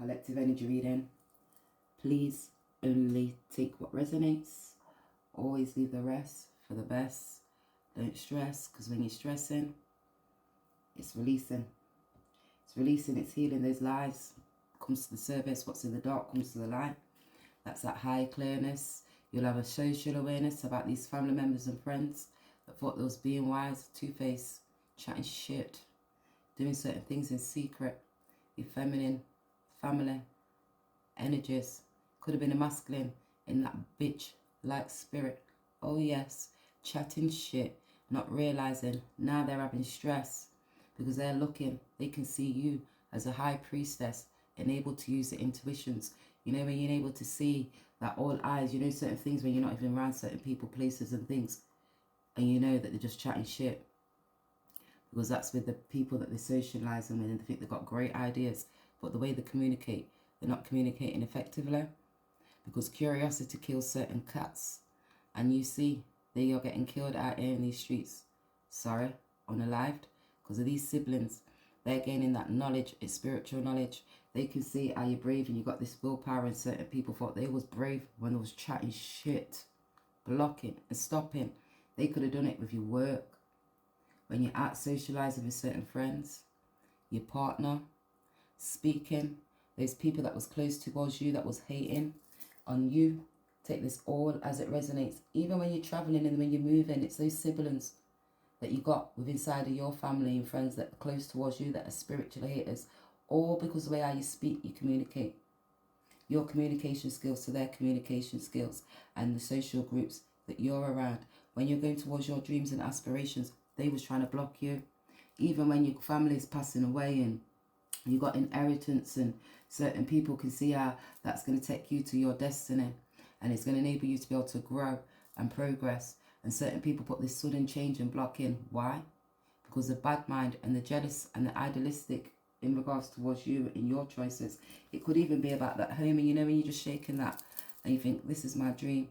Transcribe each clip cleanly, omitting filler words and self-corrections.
collective energy reading. Please only take what resonates. Always leave the rest for the best. Don't stress, because when you're stressing, it's releasing. It's releasing, it's healing. Those lies comes to the surface. What's in the dark comes to the light. That's that high clearness. You'll have a social awareness about these family members and friends that thought they was being wise, two-faced, chatting shit, doing certain things in secret. Your feminine family energies could have been a masculine in that bitch-like spirit. Oh yes, chatting shit, not realizing now they're having stress because they're looking, they can see you as a high priestess and able to use the intuitions. You know, when you're able to see that all eyes, you know certain things when you're not even around certain people, places and things, and you know that they're just chatting shit. Because that's with the people that they're socialising with, and they think they've got great ideas, but the way they communicate, they're not communicating effectively. Because curiosity kills certain cats, and you see they are getting killed out here in these streets. Sorry, unalived, because of these siblings. They're gaining that knowledge, it's spiritual knowledge. They can see how you're brave and you got this willpower, and certain people thought they was brave when they was chatting shit, blocking and stopping. They could have done it with your work. When you're out socialising with certain friends, your partner, speaking, those people that was close towards you that was hating on you, take this all as it resonates. Even when you're travelling and when you're moving, it's those siblings that you got with inside of your family and friends that are close towards you that are spiritual haters, all because of the way how you speak, you communicate. Your communication skills to their communication skills, and the social groups that you're around. When you're going towards your dreams and aspirations, they was trying to block you. Even when your family is passing away and you got inheritance, and certain people can see how that's going to take you to your destiny, and it's going to enable you to be able to grow and progress. And certain people put this sudden change and block in. Why? Because the bad mind and the jealous and the idealistic in regards towards you and your choices. It could even be about that home, and you know when you're just shaking that and you think, this is my dream,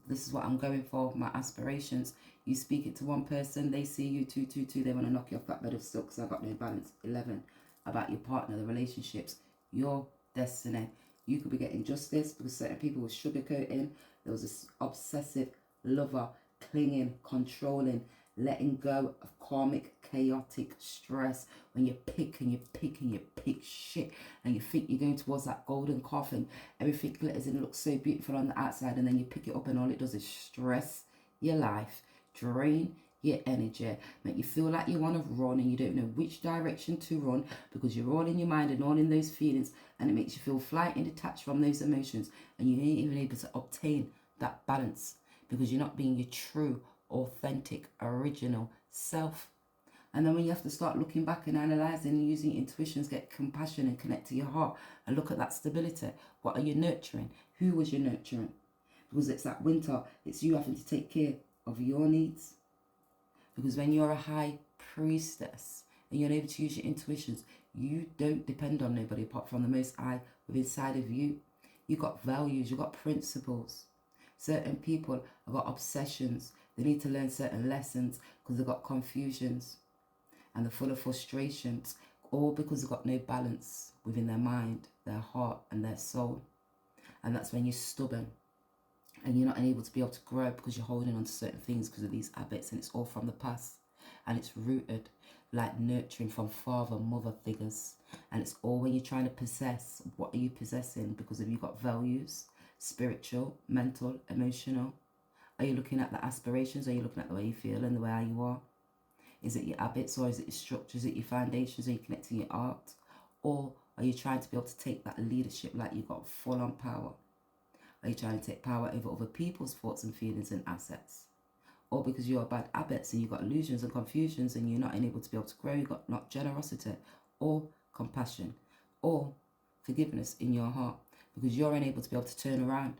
this is what I'm going for, my aspirations. You speak it to one person, they see you 222, they want to knock you off that bed of silk, I've got no balance. 11, about your partner, the relationships, your destiny. You could be getting justice because certain people were sugarcoating. There was this obsessive lover, clinging, controlling, letting go of karmic, chaotic stress. When you pick and you pick and you pick shit and you think you're going towards that golden coffin, everything glitters and it looks so beautiful on the outside, and then you pick it up and all it does is stress your life, drain your energy, make you feel like you want to run and you don't know which direction to run because you're all in your mind and all in those feelings, and it makes you feel flight and detached from those emotions, and you ain't even able to obtain that balance because you're not being your true, authentic, original self. And then when you have to start looking back and analysing and using your intuitions, get compassion and connect to your heart and look at that stability. What are you nurturing? Who was you nurturing? Because it's that winter, it's you having to take care of your needs. Because when you're a high priestess and you're able to use your intuitions, you don't depend on nobody apart from the Most High within inside of you. You got values, you got principles. Certain people have got obsessions. They need to learn certain lessons because they've got confusions and they're full of frustrations, all because they've got no balance within their mind, their heart and their soul. And that's when you're stubborn and you're not able to be able to grow because you're holding on to certain things because of these habits, and it's all from the past, and it's rooted like nurturing from father, mother figures. And it's all when you're trying to possess, what are you possessing? Because have you got values, spiritual, mental, emotional? Are you looking at the aspirations? Are you looking at the way you feel and the way you are? Is it your habits, or is it your structures? Is it your foundations? Are you connecting your art? Or are you trying to be able to take that leadership like you've got full on power? Are you trying to take power over other people's thoughts and feelings and assets? Or because you have bad habits and you've got illusions and confusions and you're not able to be able to grow, you've got not generosity or compassion or forgiveness in your heart, because you're unable to be able to turn around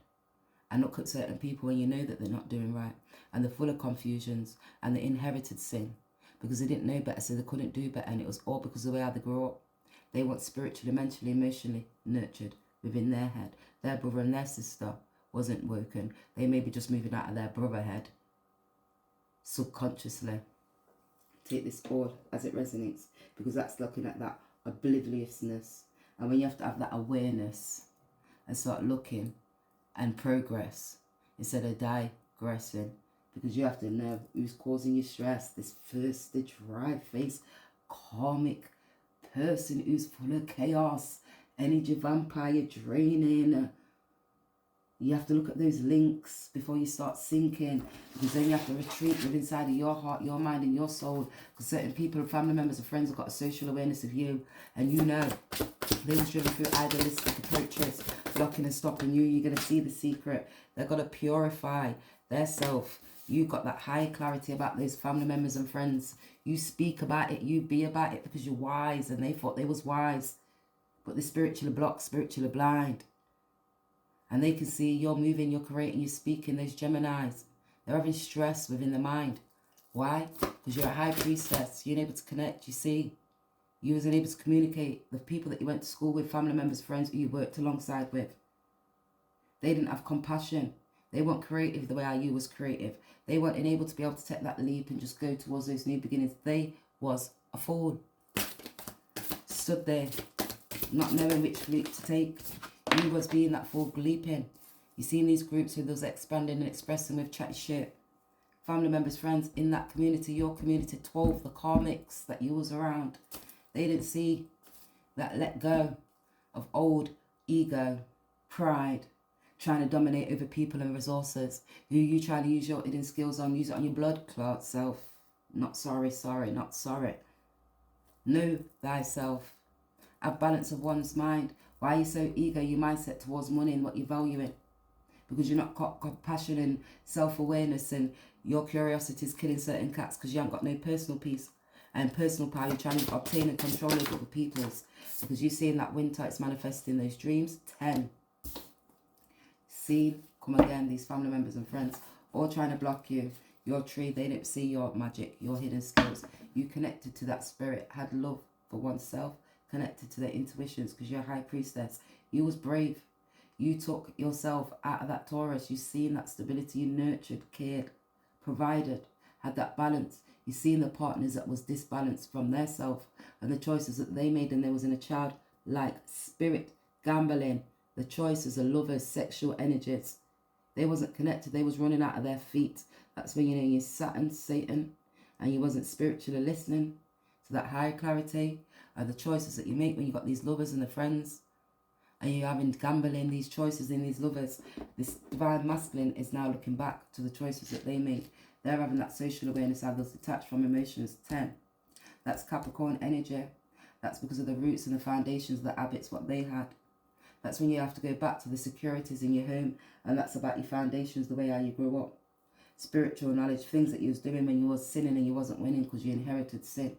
and look at certain people when you know that they're not doing right, and they're full of confusions and the inherited sin because they didn't know better, so they couldn't do better, and it was all because of the way how they grew up. They want spiritually, mentally, emotionally nurtured within their head. Their brother and their sister wasn't woken. They may be just moving out of their brother head subconsciously. Take this all as it resonates, because that's looking at that obliviousness And when you have to have that awareness and start looking and progress instead of digressing, because you have to know who's causing you stress. This first, the dry face, karmic person who's full of chaos, energy vampire draining. You have to look at those links before you start sinking, because then you have to retreat within inside of your heart, your mind and your soul, because certain people, family members and friends have got a social awareness of you, and you know they was driven through idealistic approaches, blocking and stopping you. You're going to see the secret. They're going to purify their self. You got that higher clarity about those family members and friends. You speak about it, you be about it, because you're wise, and they thought they was wise, but they're spiritually blocked, spiritually blind. And they can see you're moving, you're creating, you're speaking. Those Geminis, they're having stress within the mind. Why? Because you're a high priestess. You're able to connect, you see. You wasn't able to communicate. The people that you went to school with, family members, friends who you worked alongside with, they didn't have compassion. They weren't creative the way you was creative. They weren't able to be able to take that leap and just go towards those new beginnings. They was a fool. Stood there, not knowing which leap to take. You was being that fool leaping. You seen these groups who was expanding and expressing with chatty shit. Family members, friends in that community, your community, 12, the karmics that you was around. They didn't see that let go of old ego, pride, trying to dominate over people and resources. Who you try to use your hidden skills on, use it on your blood clot self. Not sorry, not sorry. Know thyself. Have balance of one's mind. Why are you so eager, your mindset towards money and what you're valuing? Because you're not got compassion and self-awareness, and your curiosity is killing certain cats because you haven't got no personal peace and personal power. You're trying to obtain and control over other people's, because you're seeing that winter, it's manifesting those dreams. 10. See, come again, these family members and friends, all trying to block you. Your tree, they don't see your magic, your hidden skills. You connected to that spirit, had love for oneself, connected to their intuitions, because you're a high priestess. You was brave. You took yourself out of that Taurus. You seen that stability. You nurtured, cared, provided, had that balance. You seen the partners that was disbalanced from their self and the choices that they made, and there was in a child-like spirit, gambling, the choices of lovers, sexual energies. They wasn't connected. They was running out of their feet. That's when you know you're Saturn, Satan, and you wasn't spiritually listening to that higher clarity. The choices that you make when you got these lovers and the friends, and you're having gambling these choices in these lovers. This divine masculine is now looking back to the choices that they made. They're having that social awareness, how they're detached from emotions. 10. That's Capricorn energy. That's because of the roots and the foundations, the habits, what they had. That's when you have to go back to the securities in your home, and that's about your foundations, the way how you grew up. Spiritual knowledge, things that you was doing when you was sinning and you wasn't winning because you inherited sin.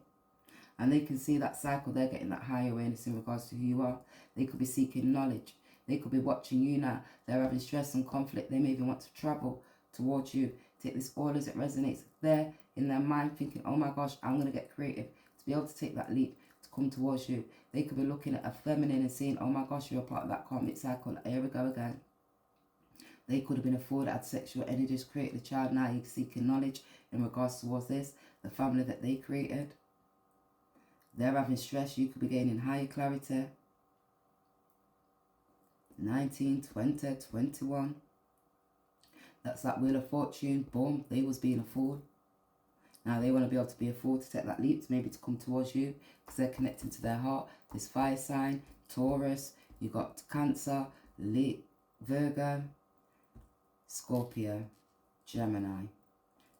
And they can see that cycle. They're getting that higher awareness in regards to who you are. They could be seeking knowledge. They could be watching you now. They're having stress and conflict. They may even want to travel towards you. Take this all as it resonates. They're in their mind thinking, oh my gosh, I'm going to get creative. To be able to take that leap, to come towards you. They could be looking at a feminine and saying, oh my gosh, you're a part of that karmic cycle. Here we go again. They could have been afforded, had sexual energies, created a child. Now you're seeking knowledge in regards towards this. The family that they created. They're having stress. You could be gaining higher clarity. 19, 20, 21. That's that Wheel of Fortune. Boom. They was being a fool. Now they want to be able to be a fool, to take that leap, maybe to come towards you, because they're connected to their heart. This fire sign, Taurus. You got Cancer, Virgo, Scorpio, Gemini.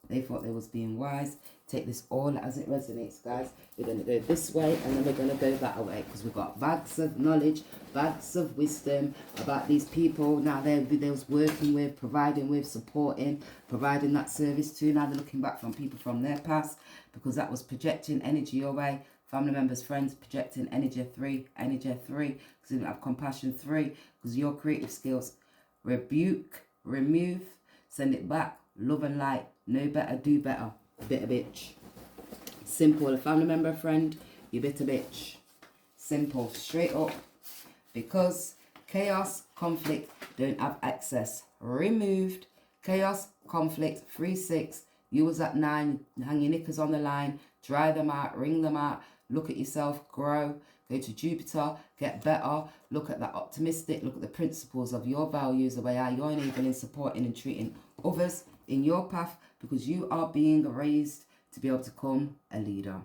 They thought they was being wise. Take this all as it resonates, guys. We're going to go this way and then we're going to go that way, because we've got bags of knowledge, bags of wisdom about these people. Now they was working with, providing with, supporting, providing that service to. Now they're looking back from people from their past, because that was projecting energy your way. Family members, friends, projecting energy 3, because you didn't have compassion 3, because your creative skills. Rebuke, remove, send it back, love and light. Know better, do better. Bitter bitch. Simple. A family member, friend, you bitter bitch. Simple. Straight up. Because chaos, conflict, don't have access. Removed. Chaos, conflict, 3-6. You was at 9. Hang your knickers on the line. Dry them out. Wring them out. Look at yourself. Grow. go to Jupiter, get better, look at that optimistic, look at the principles of your values, the way how you're enabling, supporting and treating others in your path, because you are being raised to be able to become a leader.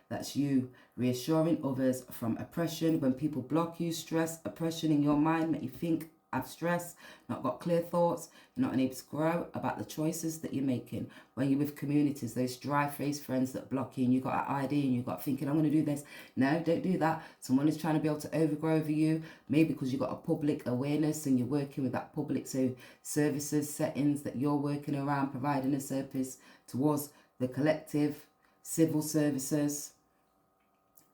That's you reassuring others from oppression. When people block you, stress, oppression in your mind, make you think, have stress, not got clear thoughts, you're not able to grow about the choices that you're making. When you're with communities, those dry-faced friends that block you, and you got an idea and you got thinking, I'm going to do this. No, don't do that. Someone is trying to be able to overgrow over you, maybe because you've got a public awareness and you're working with that public services, settings that you're working around, providing a service towards the collective, civil services,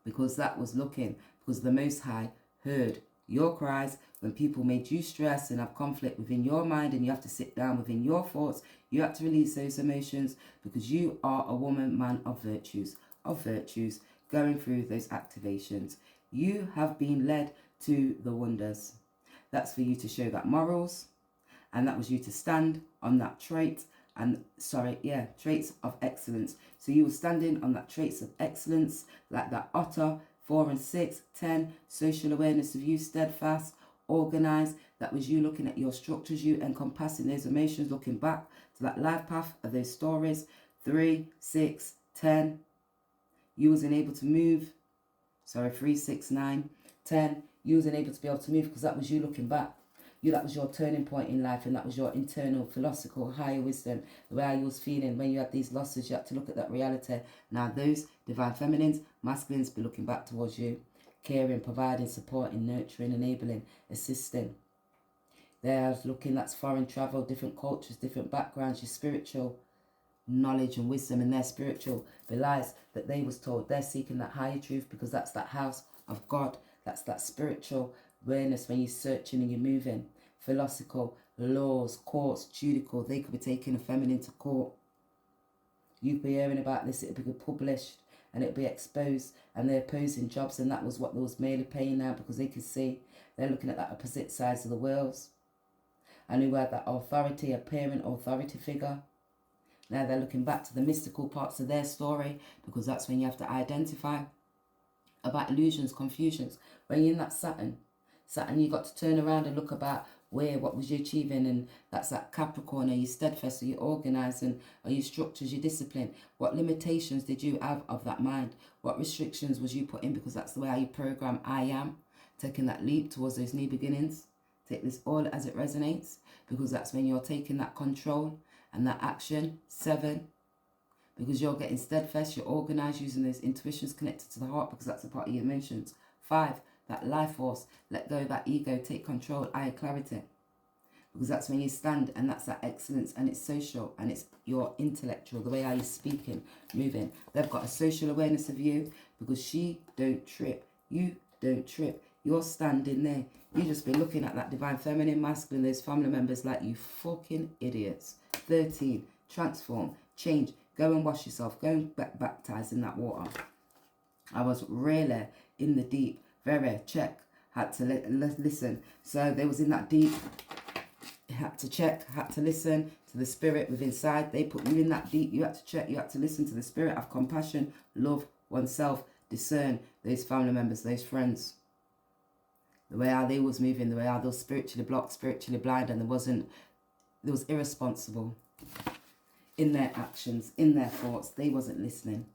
because that was looking, because the Most High heard your cries when people made you stress and have conflict within your mind, and you have to sit down within your thoughts. You have to release those emotions, because you are a woman, man of virtues, going through those activations. You have been led to the wonders. That's for you to show that morals, and that was you to stand on that trait, and traits of excellence. So you were standing on that traits of excellence, like that otter, 4 and 6, 10, social awareness of you, steadfast, organized. That was you looking at your structures, you encompassing those emotions, looking back to that life path of those stories. 3, 6, 10. You wasn't able to move. 3, 6, 9, 10. You wasn't able to be able to move, because that was you looking back. That was your turning point in life, and that was your internal philosophical higher wisdom, the way you was feeling when you had these losses. You had to look at that reality. Now those divine feminines, masculines, be looking back towards you, caring, providing, supporting, nurturing, enabling, assisting. They're looking, that's foreign travel, different cultures, different backgrounds, your spiritual knowledge and wisdom, and their spiritual belies that they was told. They're seeking that higher truth, because that's that house of God. That's that spiritual awareness when you're searching and you're moving. Philosophical, laws, courts, judicial. They could be taking a feminine to court. You'd be hearing about this, it'd be published and it'd be exposed, and they're opposing jobs, and that was what they was merely paying now, because they could see they're looking at that opposite sides of the worlds, and who had that authority, a parent authority figure. Now they're looking back to the mystical parts of their story, because that's when you have to identify about illusions, confusions. When you're in that Saturn, you got to turn around and look about what was you achieving, and that's that Capricorn. Are you steadfast? Are you organized? And are you structured? Your discipline? What limitations did you have of that mind? What restrictions was you put in? Because that's the way how you program I am, taking that leap towards those new beginnings. Take this all as it resonates, because that's when you're taking that control and that action. 7, because you're getting steadfast, you're organized, using those intuitions connected to the heart, because that's a part of your emotions. 5, that life force, let go of that ego, take control, clarity, because that's when you stand, and that's that excellence, and it's social, and it's your intellectual, the way how you're speaking, moving. They've got a social awareness of you, because she don't trip, you don't trip. You're standing there, you just be looking at that divine feminine, masculine, those family members like you fucking idiots. 13, transform, change, go and wash yourself, go and baptize in that water. I was really in the deep, very check, had to listen. So they was in that deep, had to check, had to listen to the spirit within inside. They put you in that deep, you had to check, you had to listen to the spirit, have compassion, love oneself, discern those family members, those friends. The way how they was moving, the way how they was spiritually blocked, spiritually blind, and they was irresponsible in their actions, in their thoughts. They wasn't listening.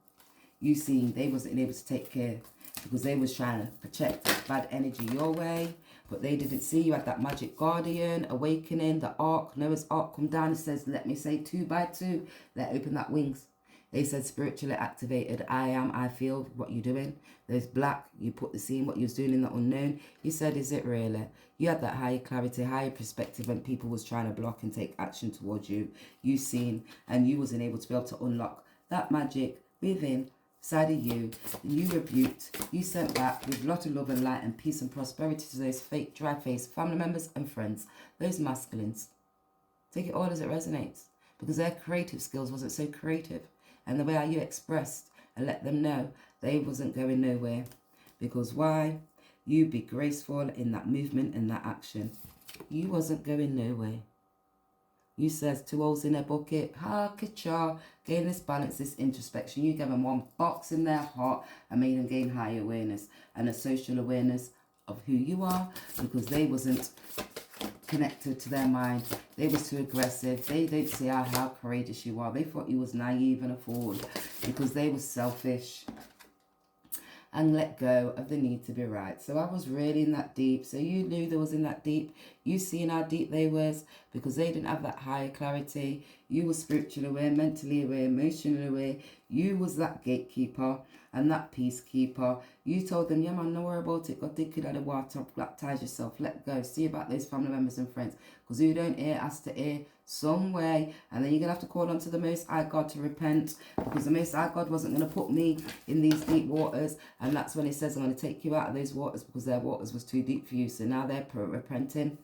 You seen, they wasn't able to take care, because they was trying to project bad energy your way, but they didn't see you had that magic guardian, awakening, the ark, Noah's ark come down. It says, let me say 2 by 2, let open that wings. They said spiritually activated, I feel what you're doing. There's black, you put the scene, what you was doing in the unknown. You said, is it really? You had that higher clarity, higher perspective when people was trying to block and take action towards you. You seen, and you wasn't able to be able to unlock that magic within side of you. You rebuked, you sent back with a lot of love and light and peace and prosperity to those fake, dry-faced family members and friends, those masculines. Take it all as it resonates, because their creative skills wasn't so creative. And the way how you expressed and let them know they wasn't going nowhere. Because why? You be graceful in that movement and that action. You wasn't going nowhere. You says 2 holes in a bucket. Ha, ka-cha. Gain this balance, this introspection. You gave them one box in their heart and made them gain high awareness and a social awareness of who you are, because they wasn't connected to their mind. They was too aggressive. They don't see how courageous you are. They thought you was naive and a fool because they was selfish and let go of the need to be right. So I was really in that deep. So you knew they was in that deep. You seen how deep they was, because they didn't have that higher clarity. You were spiritually aware, mentally aware, emotionally aware. You was that gatekeeper and that peacekeeper. You told them, yeah man, don't worry about it. Go take it out of the water, baptize yourself, let go. See about those family members and friends. Because who don't hear has to hear some way. And then you're going to have to call on to the Most High God to repent, because the Most High God wasn't going to put me in these deep waters. And that's when he says, I'm going to take you out of those waters, because their waters was too deep for you. So now they're repenting.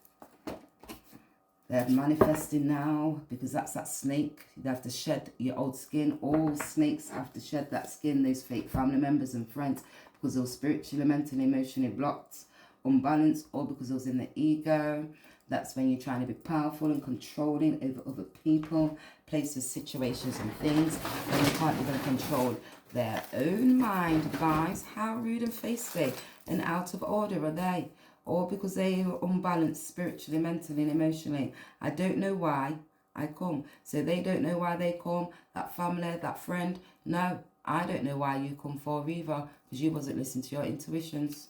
They're manifesting now, because that's that snake. You have to shed your old skin. All snakes have to shed that skin, those fake family members and friends, because they were spiritually, mentally, emotionally blocked, unbalanced, or because it was in the ego. That's when you're trying to be powerful and controlling over other people, places, situations and things, and you can't even control their own mind, guys. How rude and feisty and out of order are they? Or because they are unbalanced spiritually, mentally and emotionally. I don't know why I come. So they don't know why they come. That family, that friend. No, I don't know why you come for either, because you wasn't listening to your intuitions.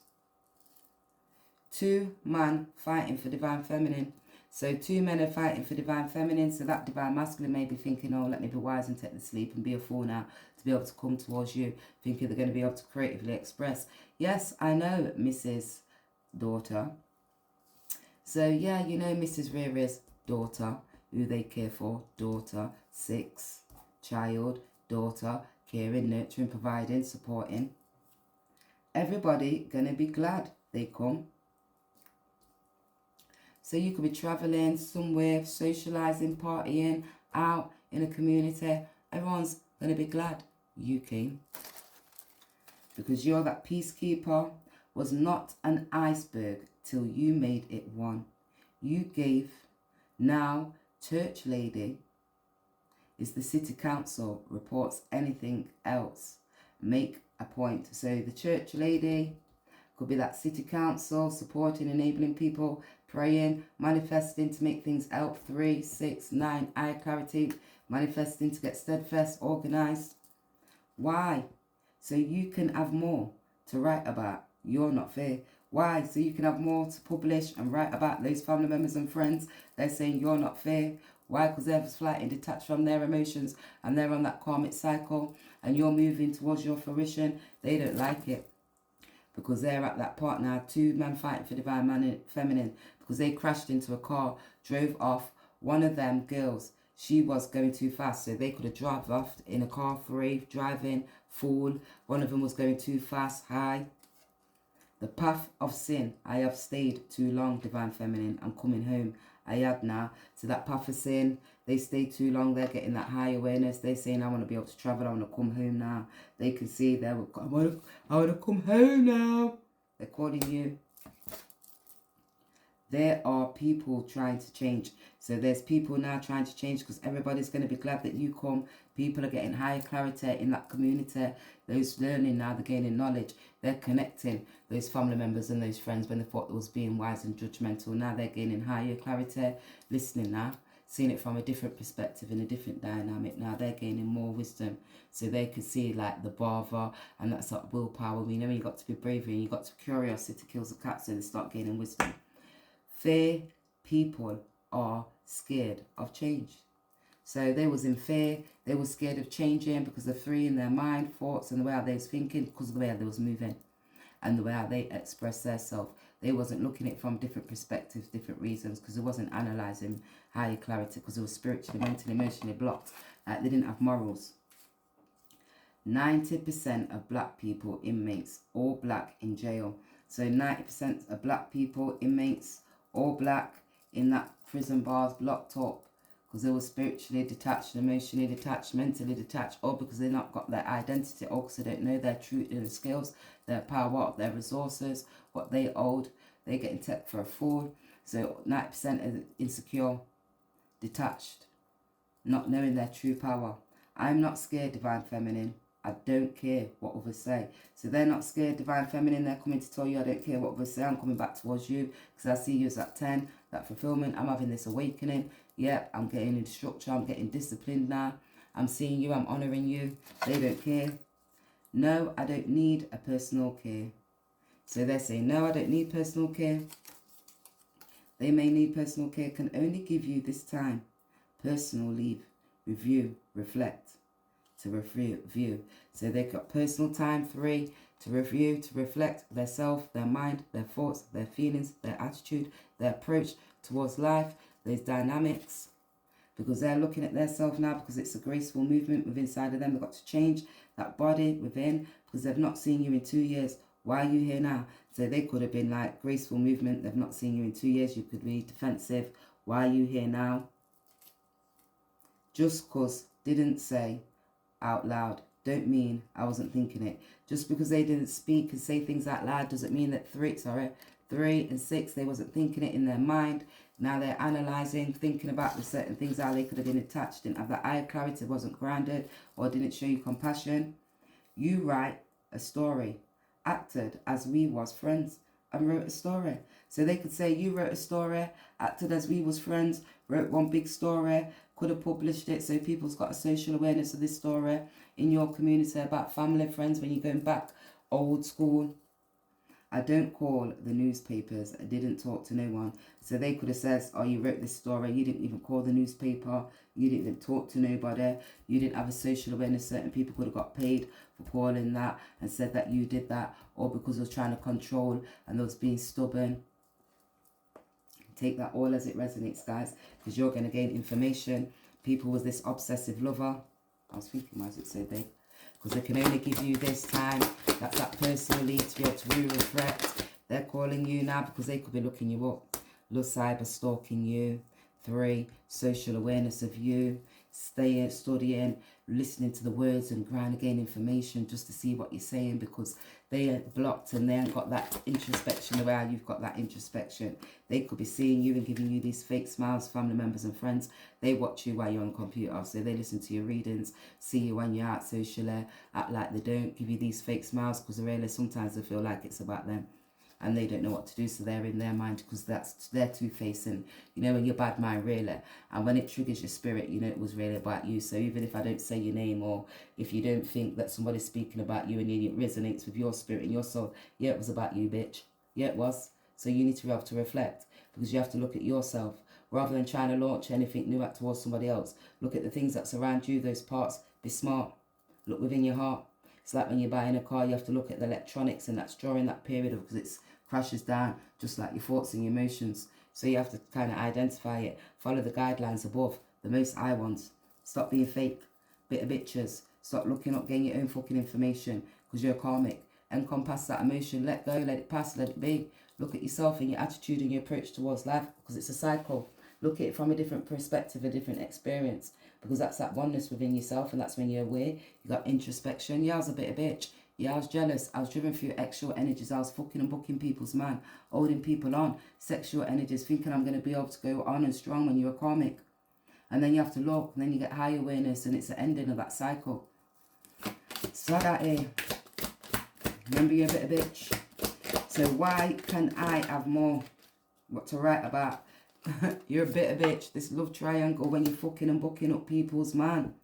2 men fighting for divine feminine. So 2 men are fighting for divine feminine. So that divine masculine may be thinking, oh, let me be wise and take the sleep and be a fool now to be able to come towards you, thinking they're going to be able to creatively express. Yes, I know, Mrs. Daughter. So yeah, you know Mrs. Rere's daughter, who they care for, daughter, 6, child, daughter, caring, nurturing, providing, supporting. Everybody gonna be glad they come. So you could be traveling somewhere, socializing, partying, out in a community. Everyone's gonna be glad you came, because you're that peacekeeper. Was not an iceberg till you made it one. You gave. Now, church lady is the city council, reports anything else. Make a point. So the church lady could be that city council, supporting, enabling people, praying, manifesting to make things help. 3, 6, 9, eye clarity, manifesting to get steadfast, organized. Why? So you can have more to write about. You're not fair. Why? So you can have more to publish and write about those family members and friends. They're saying you're not fair. Why? Because they're flighting detached from their emotions and they're on that karmic cycle, and you're moving towards your fruition. They don't like it, because they're at that part now. 2 men fighting for divine feminine, because they crashed into a car, drove off. One of them girls, she was going too fast, so they could have drove off in a car. 3 driving, fool. One of them was going too fast, high. The path of sin, I have stayed too long, divine feminine. I'm coming home. I have now. So that path of sin, they stay too long. They're getting that high awareness. They're saying, I want to be able to travel. I want to come home now. They can see I want to come home now. They're calling you. There are people trying to change. So there's people now trying to change, because everybody's going to be glad that you come. People are getting higher clarity in that community. Those learning now, they're gaining knowledge. They're connecting those family members and those friends when they thought they was being wise and judgmental. Now they're gaining higher clarity, listening now, seeing it from a different perspective, in a different dynamic. Now they're gaining more wisdom, so they can see like the bother, and that's like willpower. We know you got to be bravery, and you got to curiosity kills the cat, so they start gaining wisdom. Fear, people are scared of change. So they was in fear, they were scared of changing, because the 3 in their mind, thoughts, and the way how they was thinking, because of the way how they was moving and the way how they expressed themselves. They wasn't looking at it from different perspectives, different reasons, because it wasn't analysing higher clarity, because it was spiritually, mentally, emotionally blocked. Like they didn't have morals. 90% of black people, inmates, all black in jail. So 90% of black people, inmates, all black in that prison bars, locked up, because they were spiritually detached, emotionally detached, mentally detached, or because they not got their identity, or because they don't know their truth, their skills, their power, their resources, what they owed. They're getting taken for a fool. So 90% is insecure. detached, not knowing their true power. I'm not scared, Divine Feminine. I don't care what others say. So they're not scared, Divine Feminine. They're coming to tell you, I don't care what others say. I'm coming back towards you because I see you as that 10, that fulfillment. I'm having this awakening. Yep, I'm getting in structure. I'm getting disciplined now. I'm seeing you. I'm honouring you. They don't care. No, I don't need a personal care. So they're saying, no, I don't need personal care. They may need personal care. Can only give you this time. Personal leave. Review. Reflect. To review. So they've got personal time, 3, to review, to reflect their self, their mind, their thoughts, their feelings, their attitude, their approach towards life, those dynamics. Because they're looking at their self now because it's a graceful movement within inside of them. They've got to change that body within because they've not seen you in 2 years. Why are you here now? So they could have been like graceful movement. They've not seen you in 2 years. You could be defensive. Why are you here now? Just because didn't say out loud don't mean I wasn't thinking it. Just because they didn't speak and say things out loud doesn't mean that 3 and 6 they wasn't thinking it in their mind. Now they're analysing, thinking about the certain things, how they could have been attached, didn't have that eye clarity, wasn't grounded, or didn't show you compassion. You write a story, acted as we was friends, and wrote a story. So they could say you wrote a story, acted as we was friends, wrote one big story, could have published it so people's got a social awareness of this story in your community about family, friends, when you're going back old school. I don't call the newspapers. I didn't talk to no one. So they could have said, oh, you wrote this story. You didn't even call the newspaper. You didn't even talk to nobody. You didn't have a social awareness. Certain people could have got paid for calling that and said that you did that. Or because they was trying to control and they was being stubborn. Take that all as it resonates, guys. Because you're going to gain information. People was this obsessive lover. I was thinking, why does it say they? Because they can only give you this time. That's that personally to be able to reflect. They're calling you now because they could be looking you up. Love cyber stalking you. 3, social awareness of you. Staying, studying, listening to the words and trying to gain information just to see what you're saying because they are blocked and they ain't got that introspection the way you've got that introspection. They could be seeing you and giving you these fake smiles, family members and friends. They watch you while you're on the computer, so they listen to your readings, see you when you're out socially, act like they don't, give you these fake smiles because really sometimes they feel like it's about them. And they don't know what to do, so they're in their mind because that's their two-facing, you know, when your bad mind really. And when it triggers your spirit, you know it was really about you. So even if I don't say your name or if you don't think that somebody's speaking about you and it resonates with your spirit and your soul, yeah, it was about you, bitch. Yeah, it was. So you need to be able to reflect because you have to look at yourself. Rather than trying to launch anything new out towards somebody else, look at the things that surround you, those parts. Be smart. Look within your heart. It's like when you're buying a car, you have to look at the electronics and that's during that period of because it's crashes down just like your thoughts and your emotions. So you have to kind of identify it. Follow the guidelines above. The most I want. Stop being fake. Bit of bitches. Stop looking up, getting your own fucking information because you're karmic. Encompass that emotion. Let go, let it pass, let it be. Look at yourself and your attitude and your approach towards life because it's a cycle. Look at it from a different perspective, a different experience because that's that oneness within yourself and that's when you're aware. You got introspection. Yeah, I was a bit of bitch. Yeah, I was jealous. I was driven through sexual energies. I was fucking and booking people's man, holding people on. Sexual energies, thinking I'm going to be able to go on and strong when you're karmic. And then you have to look, and then you get high awareness, and it's the ending of that cycle. So that here. Remember you're a bit of bitch. So why can I have more what to write about? You're a bit of bitch. This love triangle when you're fucking and booking up people's man.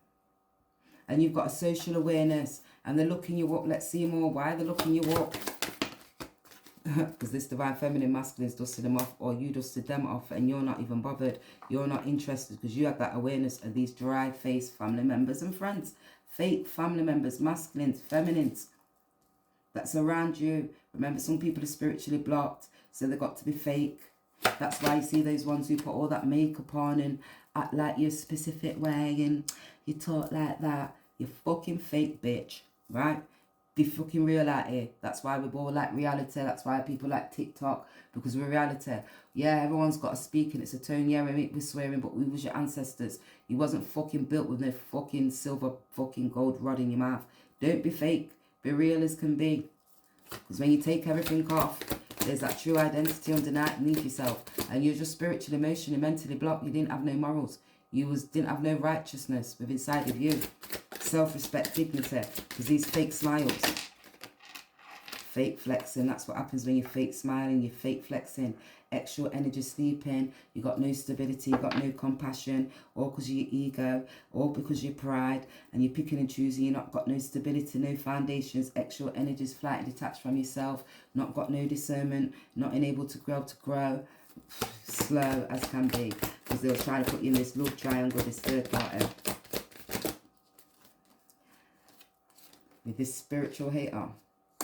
And you've got a social awareness. And they're looking you up. Let's see more. Why they're looking you up? Because this divine feminine masculine is dusting them off. Or you dusted them off. And you're not even bothered. You're not interested. Because you have that awareness of these dry-faced family members and friends. Fake family members. Masculines. Feminines. That's around you. Remember, some people are spiritually blocked. So they've got to be fake. That's why you see those ones who put all that makeup on. And act like you're a specific way. And you talk like that. You fucking fake bitch. Right? Be fucking real out here. That's why we all like reality. That's why people like TikTok. Because we're reality. Yeah, everyone's got to speak and it's a tone. Yeah, we're swearing, but we was your ancestors. You wasn't fucking built with no fucking silver fucking gold rod in your mouth. Don't be fake. Be real as can be. Because when you take everything off, There's that true identity underneath yourself. And you're just spiritually, emotionally, mentally blocked. You didn't have no morals. You didn't have no righteousness within inside of you. Self-respect, dignity. Because these fake smiles. Fake flexing. That's what happens when you're fake smiling. You're fake flexing. Extra energy sleeping. You got no stability. You got no compassion. All because of your ego. All because of your pride. And you're picking and choosing. You're not got no stability. No foundations. Extra energies flight detached from yourself. Not got no discernment. Not enabled to grow. Slow as can be. Because they'll try to put you in this love triangle. This third party. With this spiritual hater.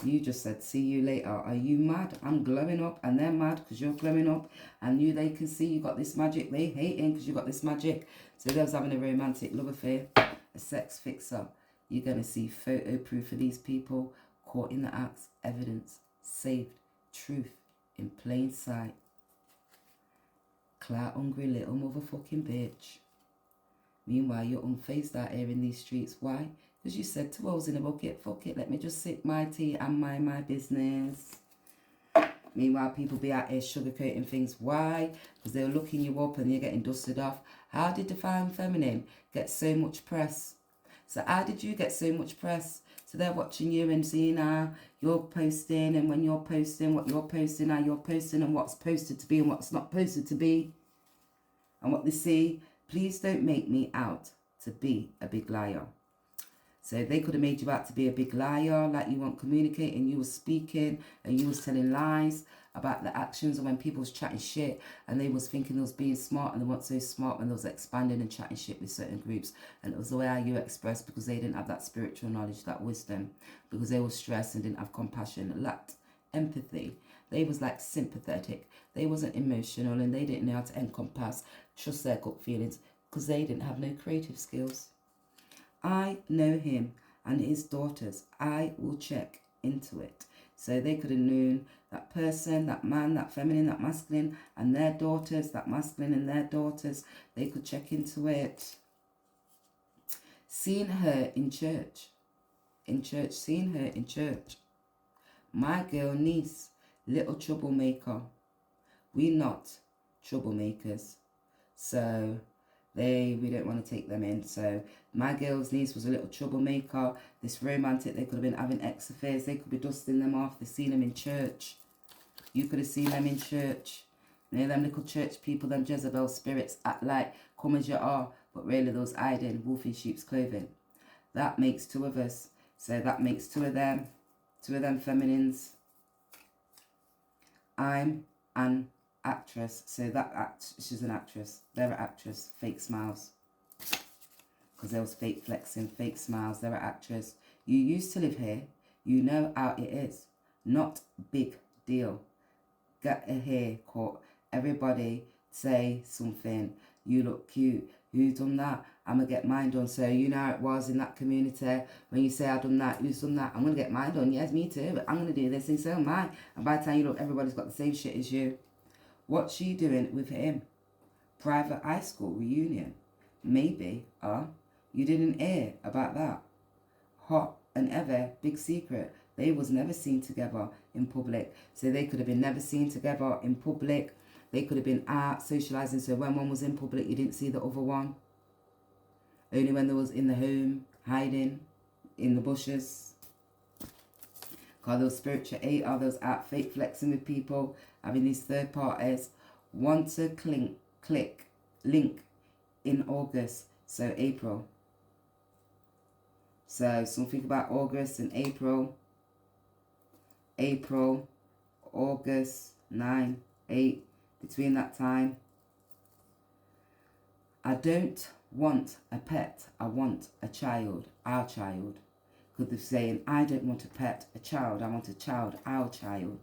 You just said, see you later. Are you mad? I'm glowing up and they're mad because you're glowing up. And they can see you got this magic. They hating because you got this magic. So those having a romantic love affair, a sex fixer. You're going to see photo proof of these people caught in the acts, evidence, saved, truth in plain sight. Clout hungry little motherfucking bitch. Meanwhile, you're unfazed out here in these streets. Why? Because you said 2 holes in a bucket, fuck it, let me just sip my tea and mind my business. Meanwhile, people be out here sugarcoating things. Why? Because they're looking you up and you're getting dusted off. How did Divine Feminine get so much press? So how did you get so much press? So they're watching you and seeing how you're posting, and when you're posting, what you're posting, how you're posting, and what's posted to be and what's not posted to be. And what they see, please don't make me out to be a big liar. So they could have made you out to be a big liar, like you weren't communicating, you were speaking and you was telling lies about the actions, and when people was chatting shit and they was thinking they was being smart and they weren't so smart when they was expanding and chatting shit with certain groups. And it was the way how you expressed, because they didn't have that spiritual knowledge, that wisdom, because they were stressed and didn't have compassion, lacked empathy. They was like sympathetic. They wasn't emotional and they didn't know how to encompass, trust their gut feelings, because they didn't have no creative skills. I know him and his daughters. I will check into it. So they could have known that person, that man, that feminine, that masculine, and their daughters, that masculine and their daughters. They could check into it. Seeing her in church. Seeing her in church. My girl niece, little troublemaker. We not troublemakers. So we don't want to take them in. So my girl's niece was a little troublemaker. This romantic, they could have been having ex affairs. They could be dusting them off. They seen them in church. You could have seen them in church. You know, them little church people, them Jezebel spirits act like come as you are, but really those hiding wolf in sheep's clothing. That makes 2 of us. So that makes 2 of them. 2 of them feminines. I'm an actress. So she's an actress. They're an actress. Fake smiles. Because there was fake flexing, fake smiles. They're an actress. You used to live here. You know how it is. Not big deal. Get a haircut. Everybody say something. You look cute. Who done that? I'm going to get mine done. So you know how it was in that community. When you say I done that, who's done that? I'm going to get mine done. Yes, me too. But I'm going to do this and so am I. And by the time you look, everybody's got the same shit as you. What's she doing with him? Private high school reunion. Maybe. You didn't hear about that. Hot and ever, big secret. They was never seen together in public. So they could have been never seen together in public. They could have been out socializing. So when one was in public, you didn't see the other one. Only when they was in the home, hiding in the bushes. Because those spiritual eight are those out fake flexing with people, having these third parties. Want to click link in August. So April. So something about August and April. April, August, 9, 8. Between that time. I don't want a pet. I want a child. Our child. Could be saying, I don't want a pet, a child. I want a child, our child.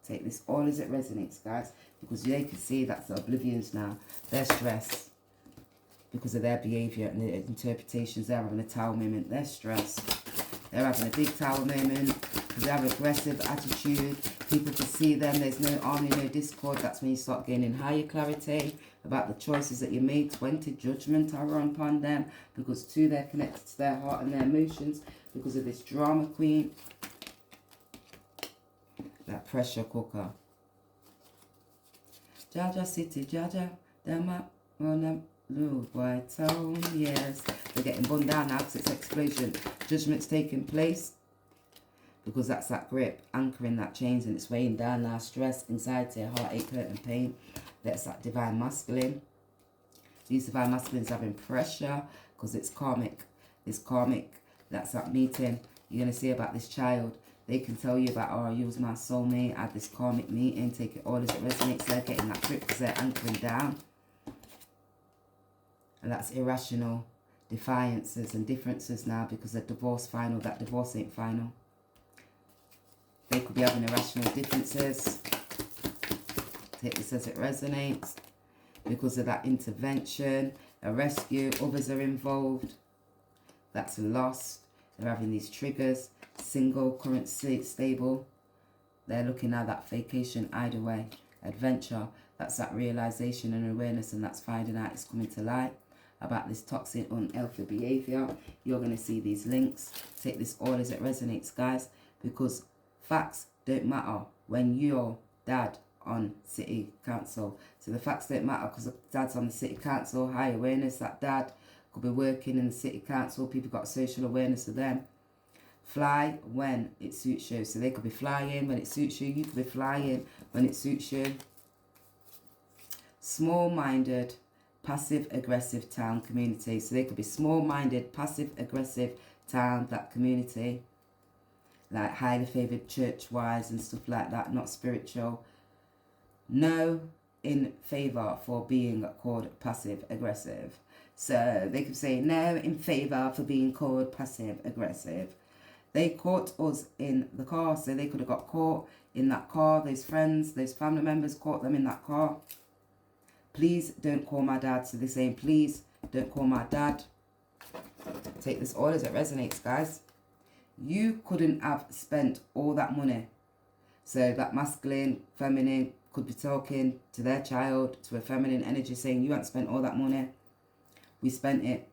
Take this all as it resonates, guys. Because they can see that's the oblivions now. They're stressed. Because of their behaviour and their interpretations. They're having a tower moment. They're stressed. They're having a big tower moment. They have aggressive attitude. People can see them. There's no harmony, no discord. That's when you start gaining higher clarity about the choices that you made. 20 judgment are run upon them. Because 2, they're connected to their heart and their emotions. Because of this drama queen. That pressure cooker. Jaja City, Jaja, them up, run up, blue white town, yes. They're getting burned down now because it's explosion. Judgment's taking place because that's that grip, anchoring that chains and it's weighing down now. Stress, anxiety, heartache, hurt and pain. That's that divine masculine. These divine masculines having pressure because it's karmic. It's karmic. That's that meeting. You're going to see about this child. They can tell you about, oh, you was my soulmate. I had this karmic meeting. Take it all as it resonates. They're getting that grip because they're anchoring down. And that's irrational defiances and differences now because the divorce final. That divorce ain't final. They could be having irrational differences. Take this as it resonates. Because of that intervention, a rescue, others are involved. That's lost. They're having these triggers. Single, current state, stable. They're looking at that vacation either way. Adventure. That's that realization and awareness, and that's finding out it's coming to light about this toxic, unhealthy behavior. You're going to see these links. Take this all as it resonates, guys, because facts don't matter when your dad on city council. So the facts don't matter because dad's on the city council. High awareness, that dad could be working in the city council. People got social awareness of them. Fly when it suits you. So they could be flying when it suits you. You could be flying when it suits you. Small-minded, passive-aggressive town community. So they could be small-minded, passive-aggressive town, that community. Like highly favoured church-wise and stuff like that. Not spiritual. No in favour for being called passive-aggressive. So they could say no in favour for being called passive-aggressive. They caught us in the car, so they could have got caught in that car. Those friends, those family members caught them in that car. Please don't call my dad. So they're saying, please don't call my dad. Take this all as it resonates, guys. You couldn't have spent all that money. So that masculine, feminine could be talking to their child, to a feminine energy, saying, you haven't spent all that money. We spent it.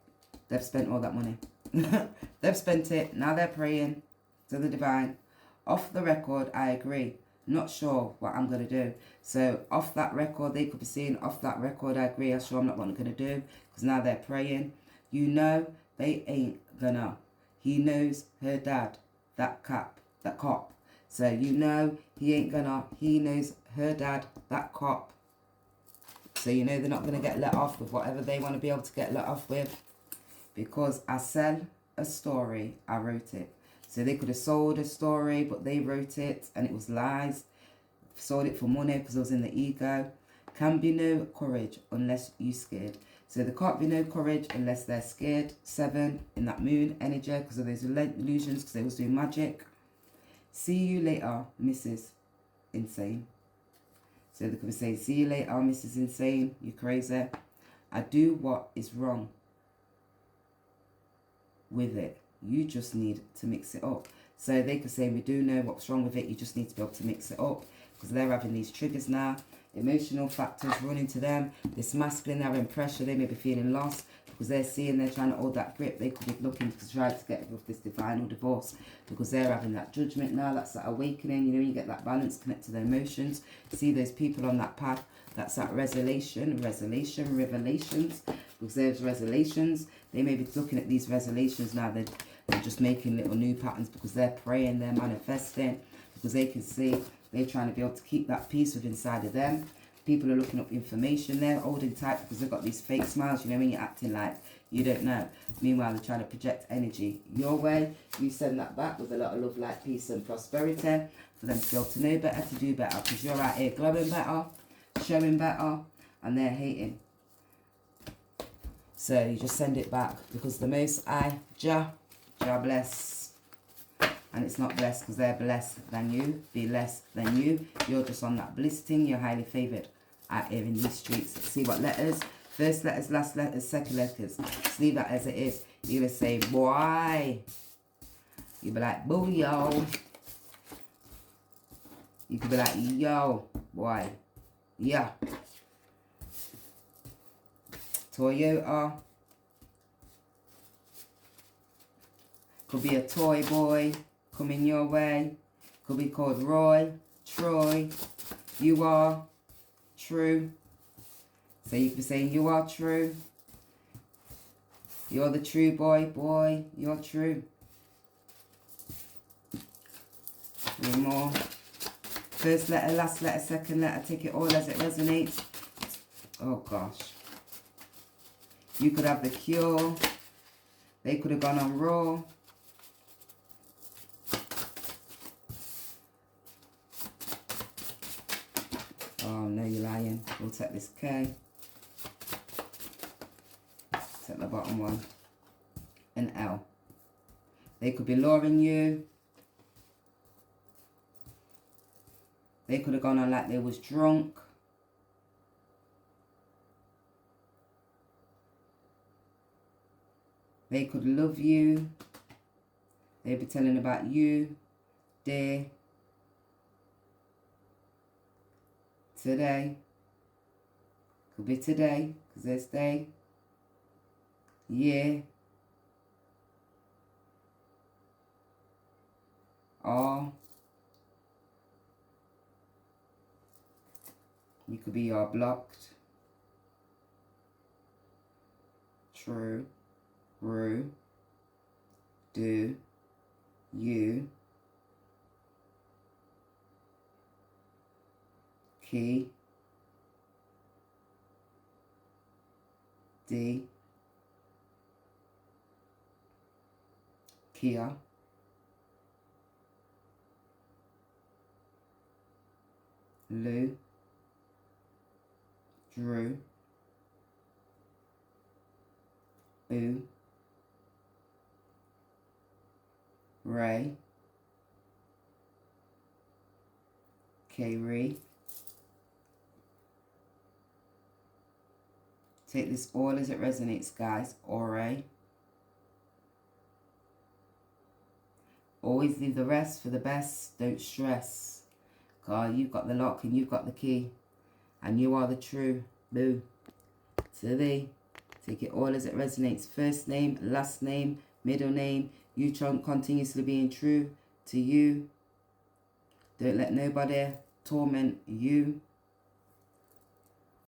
They've spent all that money. They've spent it. Now they're praying to the divine. Off the record, I agree. Not sure what I'm going to do. So off that record, they could be saying, off that record, I agree. I'm sure I'm not what I'm going to do. Because now they're praying. You know, they ain't gonna. He knows her dad. That cop. So you know, he ain't gonna. He knows her dad. That cop. So you know they're not going to get let off with whatever they want to be able to get let off with. Because I sell a story, I wrote it. So they could have sold a story, but they wrote it and it was lies. Sold it for money because it was in the ego. Can be no courage unless you're scared. So there can't be no courage unless they're scared. 7 in that moon energy because of those illusions, because they was doing magic. See you later, Mrs. Insane. So they could be saying, see you later, Mrs. Insane. You crazy. I do what is wrong with it. You just need to mix it up. So they could say, we do know what's wrong with it. You just need to be able to mix it up because they're having these triggers now. Emotional factors running to them. This masculine, they're in pressure. They may be feeling lost because they're seeing, they're trying to hold that grip. They could be looking to try to get with this divine or divorce because they're having that judgment now. That's that awakening. You know, you get that balance, connect to their emotions. See those people on that path. That's that revelations. Because there's resolutions. They may be looking at these resolutions now. They're just making little new patterns because they're praying, they're manifesting. Because they can see they're trying to be able to keep that peace within inside of them. People are looking up information. They're holding tight because they've got these fake smiles. You know, when you're acting like you don't know. Meanwhile, they're trying to project energy your way. You send that back with a lot of love, light, peace and prosperity for them to be able to know better, to do better. Because you're out here glowing better, showing better, and they're hating. So you just send it back because the Most High, Jah bless. And it's not blessed because they're blessed than you. Be less than you. You're just on that bliss thing. You're highly favoured out here in these streets. See what letters. First letters, last letters, second letters. Just leave that as it is. You're going to say, boy. You'll be like, boo, yo. You could be like, yo, boy. Yeah. Toyota. Could be a toy boy coming your way. Could be called Roy, Troy, you are true. So you can be saying you are true. You're the true boy. Boy, you're true. 3 more. First letter, last letter, second letter. Take it all as it resonates. Oh gosh. You could have the cure. They could have gone on Raw. Oh no, you're lying. We'll take this K. Take the bottom one. An L. They could be luring you. They could have gone on like they was drunk. They could love you. They'd be telling about you. Day. Today. Could be today, because there's day. Yeah. Or you could be all blocked. True. Rue. Do. You. Key. D. Kia. Lou. Drew. Ooh. Ray. K-Ree. Take this all as it resonates, guys. Ore. Always leave the rest for the best. Don't stress. God, you've got the lock and you've got the key. And you are the true. Boo. To thee. Take it all as it resonates. First name, last name, middle name. You continuously being true to you. Don't let nobody torment you.